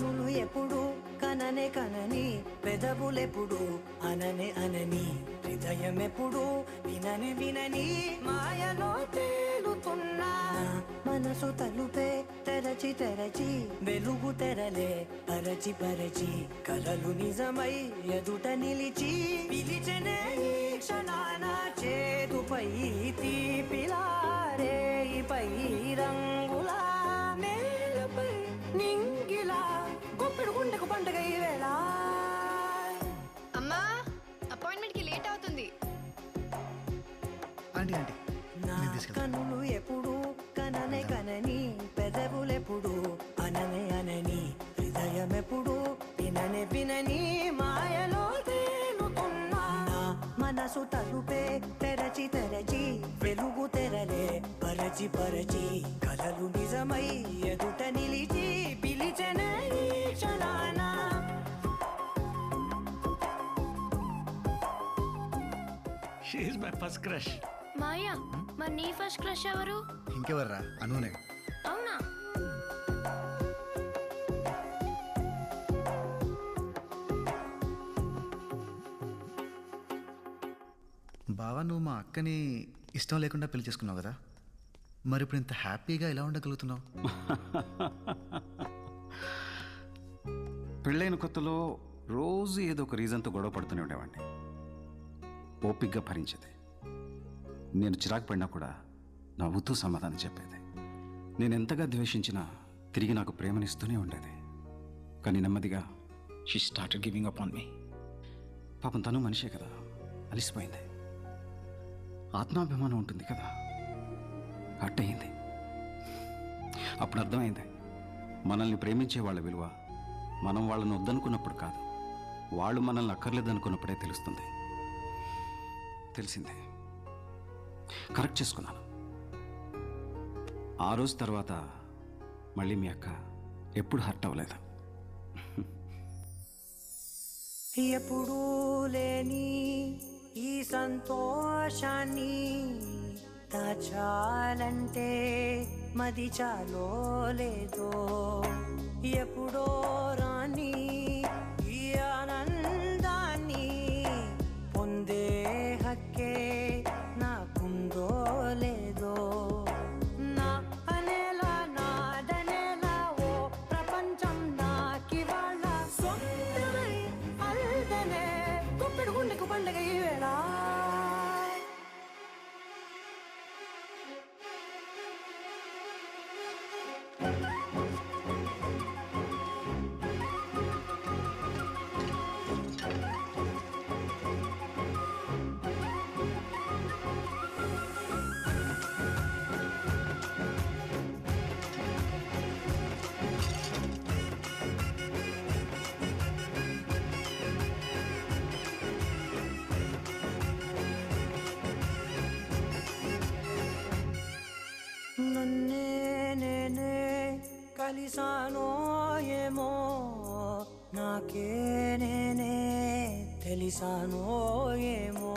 కనులు ఎప్పుడు కననే కనని, పెదవులెప్పుడు అననే అనని, హృదయం ఎప్పుడు వినని వినని మాయలో తేలుతున్నా. మనసు తలుపే తెరచి తెరచి, వెలుగు తెరలే పరచి పరచి, కలలు నిజమై ఎదుట నిలిచి పిలిచెనే ఈ క్షణాన. చేతుపై తీపిలారే పై రంగులా, నేలపై నింగిలా, గుప్పెడు గుండెకు పండగ ఈ వేళ. అమ్మా, అపాయింట్మెంట్ కి లేట్ అవుతుంది. నా కనులు ఎప్పుడు కననే కనని, పెదవులెప్పుడు అననే అనని, హృదయం ఎప్పుడు విననే వినని మాయలో తేలుతున్నా. నా మనసు తలుపే తెరచి తెరచి, వెలుగు తెరలే పరచి పరచి, కలలు నిజమై ఎదుట నిలిచి పిలిచెనే ఈ క్షణాన. She is my first crush. Maya, మరి నీ ఫస్ట్ క్రష్ ఎవరు? ఇంకెవర్రా, అనునే. అవునా? బావా, నువ్వు మా అక్కని ఇష్టం లేకుండా పెళ్లి చేసుకున్నావు కదా, మరి ఇప్పుడు ఇంత హ్యాపీగా ఎలా ఉండగలుగుతున్నావు? పెళ్ళైన కొత్తలో రోజు ఏదో ఒక రీజన్తో గొడవ పడుతూనే ఉండేవాడిని. ఓపిగ్గా భరించేది. నేను చిరాకు పడినా కూడా నవ్వుతూ సమాధానం చెప్పేది. నేను ఎంతగా ద్వేషించినా తిరిగి నాకు ప్రేమనిస్తూనే ఉండేది. కానీ నెమ్మదిగా she started giving up on me. పాపం తను మనిషే కదా, అలిసిపోయింది. ఆత్మాభిమానం ఉంటుంది కదా, అట్టయింది. అప్పుడు అర్థమైంది, మనల్ని ప్రేమించే వాళ్ళ విలువ మనం వాళ్ళని వద్దనుకున్నప్పుడు కాదు, వాళ్ళు మనల్ని అక్కర్లేదనుకున్నప్పుడే తెలుస్తుంది. తెలిసిందే, కరెక్ట్ చేసుకున్నాను. ఆ రోజు తర్వాత మళ్ళీ మీ అక్క ఎప్పుడు హర్ట్ అవ్వలేదు. ఎప్పుడూ లేని ఈ సంతోషాన్ని దాచాలంటే మది చాలో లేదో, ఎప్పుడో రాని ఈ ఆనందాన్ని పొందే హక్కే నాకుందో లేదో. నా అనేలా నాదనేలా ఓ ప్రపంచం నాకివాళ్ళ సొంతమై అల్దనే, గుప్పెడు గుండెకు పండగ ఈ వేళ. నన్నే నేనే కలిసానో ఏమో, నాకే నేనే తెలిసానో ఏమో.